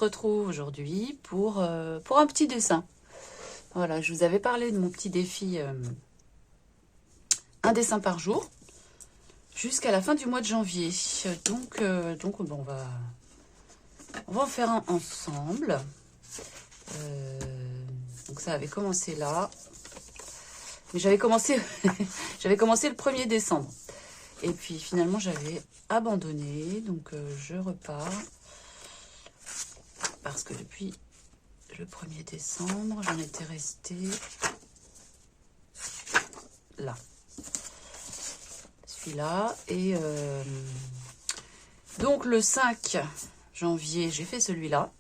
retrouve aujourd'hui pour un petit dessin. Voilà, je vous avais parlé de mon petit défi, un dessin par jour, jusqu'à la fin du mois de janvier. Donc bon, on va en faire un ensemble. Donc ça avait commencé là. Mais j'avais commencé, j'avais commencé le 1er décembre. Et puis finalement, j'avais abandonné. Donc je repars. Parce que depuis le 1er décembre, j'en étais restée là. Celui-là. Et donc le 5 janvier, j'ai fait celui-là.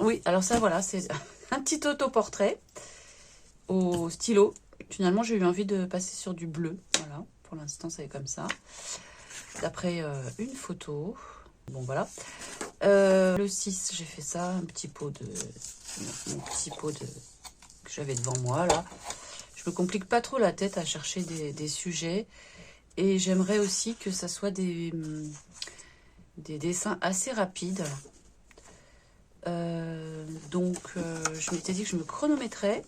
Oui, alors ça, voilà, c'est un petit autoportrait au stylo. Finalement, j'ai eu envie de passer sur du bleu. Voilà, pour l'instant, c'est comme ça. D'après une photo. Bon, voilà. Le 6, j'ai fait ça, un petit pot de... que j'avais devant moi, là. Je me complique pas trop la tête à chercher des sujets. Et j'aimerais aussi que ça soit des dessins assez rapides. Je m'étais dit que je me chronométrais,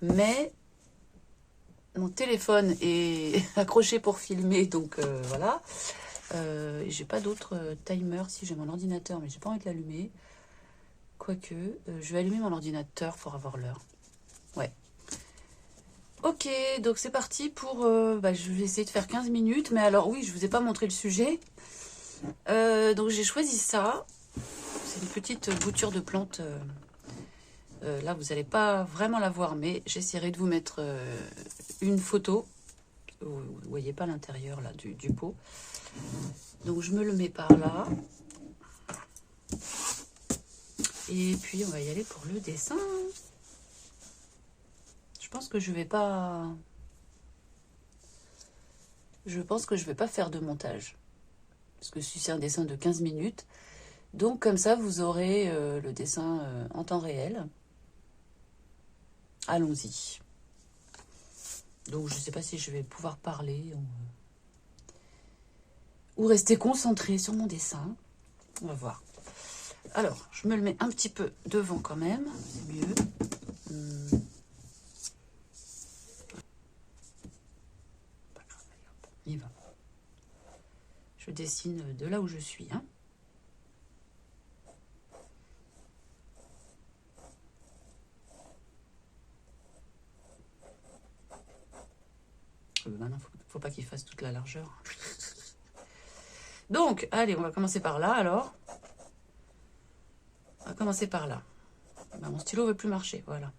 mais mon téléphone est accroché pour filmer, donc voilà. J'ai pas d'autre timer. Si, j'ai mon ordinateur, mais j'ai pas envie de l'allumer. Quoique, je vais allumer mon ordinateur pour avoir l'heure. Ouais. Ok, donc c'est parti pour... je vais essayer de faire 15 minutes, mais alors oui, je vous ai pas montré le sujet. Donc j'ai choisi ça. C'est une petite bouture de plante. Là, vous n'allez pas vraiment la voir, mais j'essaierai de vous mettre une photo. Vous ne voyez pas l'intérieur là du pot. Donc je me le mets par là. Et puis on va y aller pour le dessin. Je pense que je vais pas... Je pense que je vais pas faire de montage. Parce que si c'est un dessin de 15 minutes. Donc comme ça, vous aurez le dessin en temps réel. Allons-y. Donc je ne sais pas si je vais pouvoir parler ou rester concentrée sur mon dessin. On va voir. Alors, je me le mets un petit peu devant quand même. C'est mieux. On y va. Je dessine de là où je suis. Hein. Maintenant, faut pas qu'il fasse toute la largeur. Donc, allez, on va commencer par là, alors. On va commencer par là. Mon stylo ne veut plus marcher, voilà.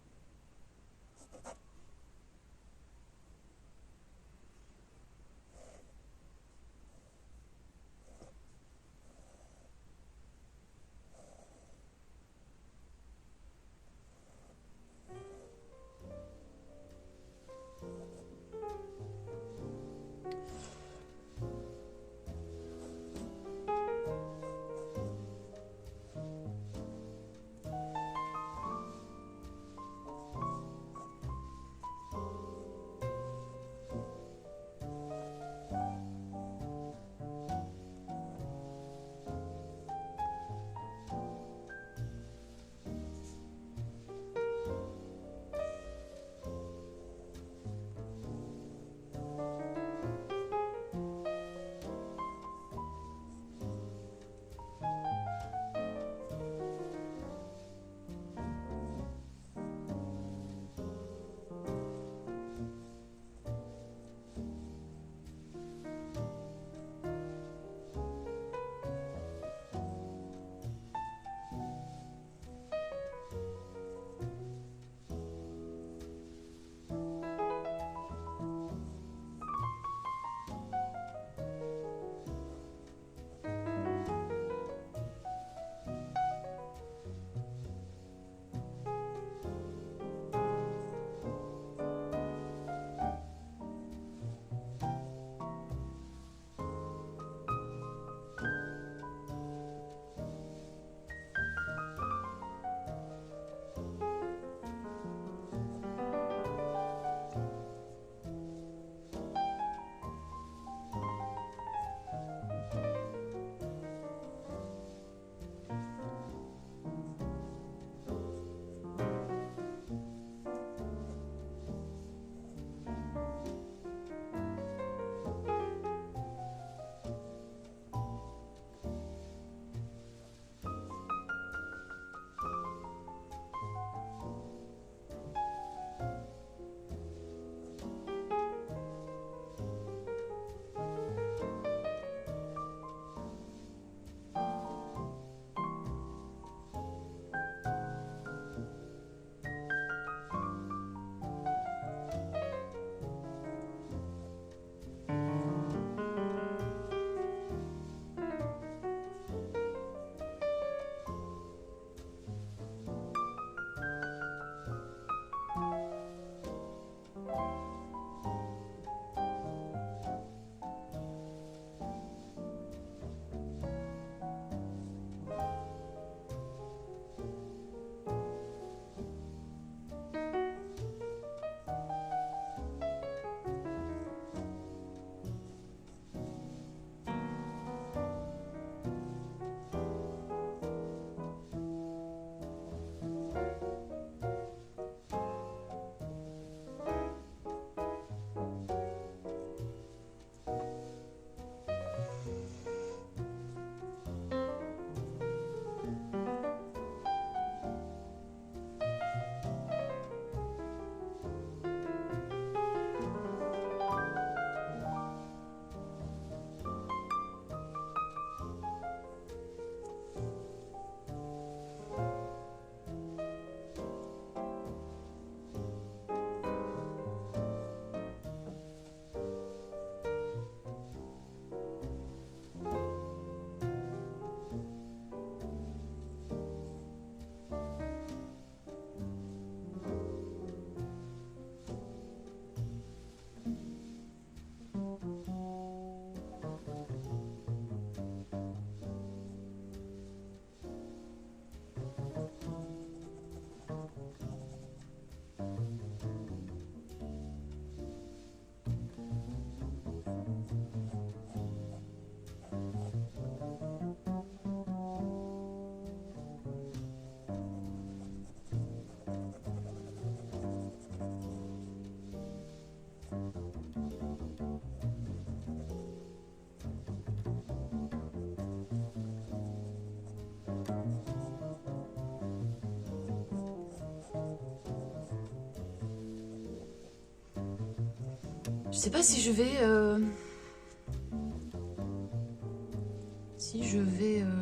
Je sais pas si je vais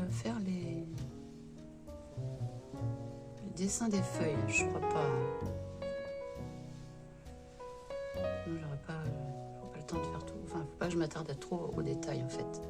faire les dessins des feuilles. Je crois pas. Non, j'aurais pas le temps de faire tout. Enfin, faut pas que je m'attarde trop aux détails en fait.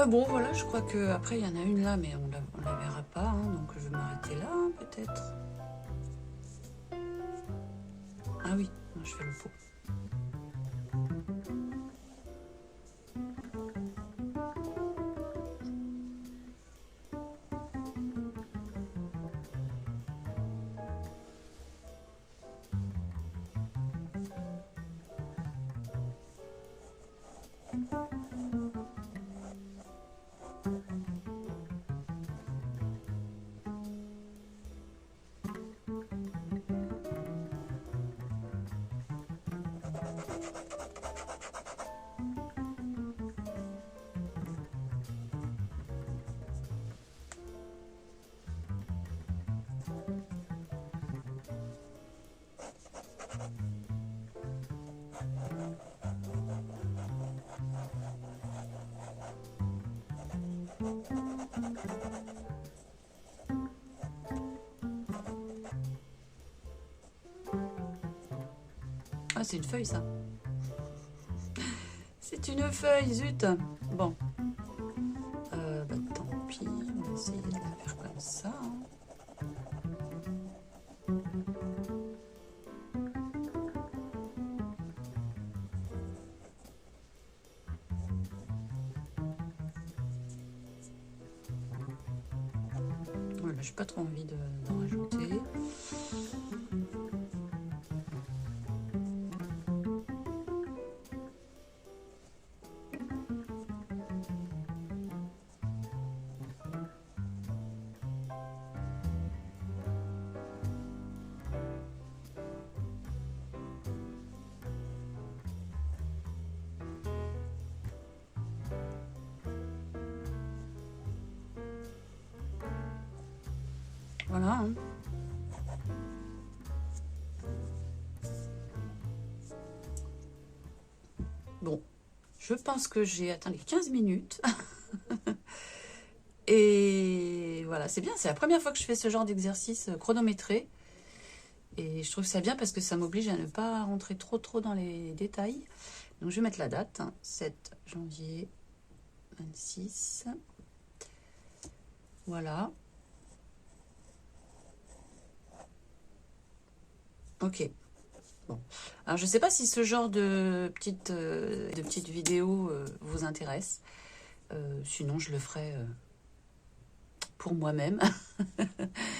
Bon, voilà, je crois que après il y en a une là, mais on la verra pas, hein, donc je vais m'arrêter là, hein, peut-être. Ah oui, non, je fais le pot. Ah, c'est une feuille, ça. C'est une feuille, zut. Bon. Bah, tant pis, on va essayer de la faire comme ça. Hein. Voilà, j'ai pas trop envie d'en rajouter. Voilà. Hein. Bon, je pense que j'ai atteint les 15 minutes. Et voilà, c'est bien, c'est la première fois que je fais ce genre d'exercice chronométré. Et je trouve ça bien parce que ça m'oblige à ne pas rentrer trop dans les détails. Donc je vais mettre la date, hein, 7 janvier 26. Voilà. Ok. Bon. Alors je ne sais pas si ce genre de petites vidéos vous intéresse. Sinon je le ferai pour moi-même,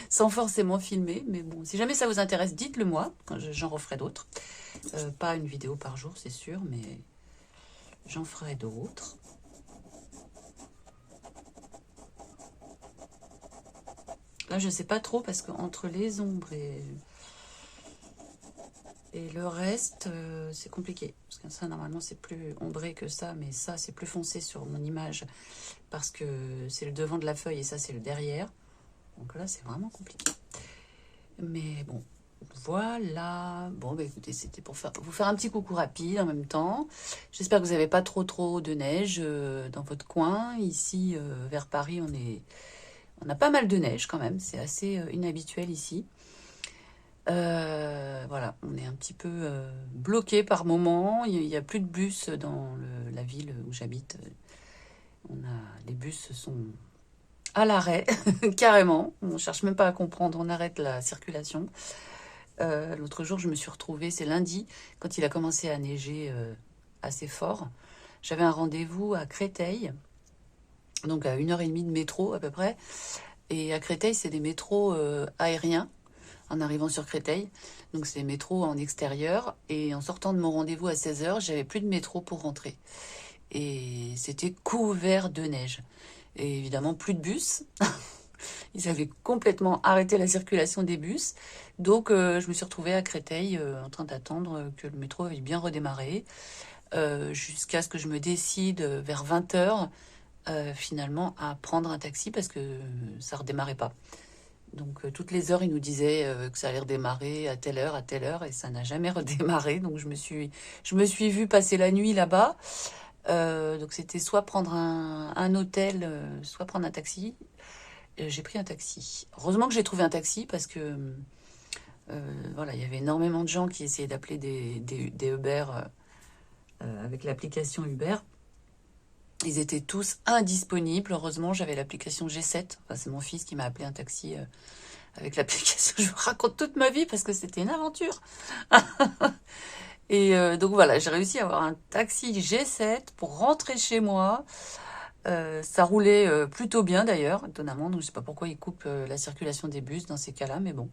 sans forcément filmer. Mais bon, si jamais ça vous intéresse, dites-le moi, quand j'en referai d'autres. Pas une vidéo par jour, c'est sûr, mais j'en ferai d'autres. Là, je sais pas trop, parce qu'entre les ombres et le reste, c'est compliqué. Parce que ça, normalement, c'est plus ombré que ça, mais ça, c'est plus foncé sur mon image, parce que c'est le devant de la feuille et ça, c'est le derrière. Donc là, c'est vraiment compliqué. Mais bon, voilà. Bon, bah écoutez, c'était pour vous faire un petit coucou rapide en même temps. J'espère que vous n'avez pas trop de neige dans votre coin. Ici, vers Paris, on a pas mal de neige quand même. C'est assez inhabituel ici. Voilà, on est un petit peu bloqué par moment. Il n'y a plus de bus dans la ville où j'habite. Les bus sont à l'arrêt, carrément. On ne cherche même pas à comprendre, on arrête la circulation. L'autre jour, je me suis retrouvée, c'est lundi, quand il a commencé à neiger assez fort. J'avais un rendez-vous à Créteil, donc à 1h30 de métro à peu près. Et à Créteil, c'est des métros aériens, en arrivant sur Créteil. Donc c'est des métros en extérieur. Et en sortant de mon rendez-vous à 16h, j'avais plus de métro pour rentrer. Et c'était couvert de neige. Et évidemment, plus de bus. Ils avaient complètement arrêté la circulation des bus. Donc, je me suis retrouvée à Créteil en train d'attendre que le métro ait bien redémarré. Jusqu'à ce que je me décide vers 20h, finalement, à prendre un taxi parce que ça redémarrait pas. Donc, toutes les heures, ils nous disaient que ça allait redémarrer à telle heure, et ça n'a jamais redémarré. Donc, je me suis vue passer la nuit là-bas. Donc, c'était soit prendre un hôtel, soit prendre un taxi. J'ai pris un taxi. Heureusement que j'ai trouvé un taxi parce que voilà, il y avait énormément de gens qui essayaient d'appeler des Uber avec l'application Uber. Ils étaient tous indisponibles. Heureusement, j'avais l'application G7. Enfin, c'est mon fils qui m'a appelé un taxi avec l'application. Je vous raconte toute ma vie parce que c'était une aventure. Et donc voilà, j'ai réussi à avoir un taxi G7 pour rentrer chez moi. Ça roulait plutôt bien d'ailleurs, étonnamment. Donc je sais pas pourquoi ils coupent la circulation des bus dans ces cas-là, mais bon.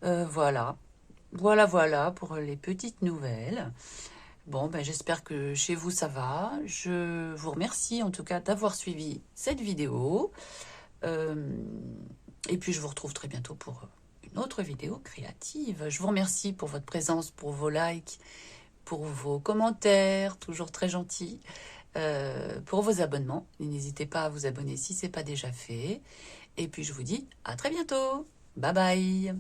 Voilà. Voilà pour les petites nouvelles. Bon, ben, j'espère que chez vous ça va. Je vous remercie en tout cas d'avoir suivi cette vidéo. Et puis je vous retrouve très bientôt pour une autre vidéo créative. Je vous remercie pour votre présence, pour vos likes, pour vos commentaires, toujours très gentils, pour vos abonnements. N'hésitez pas à vous abonner si ce n'est pas déjà fait. Et puis je vous dis à très bientôt. Bye bye.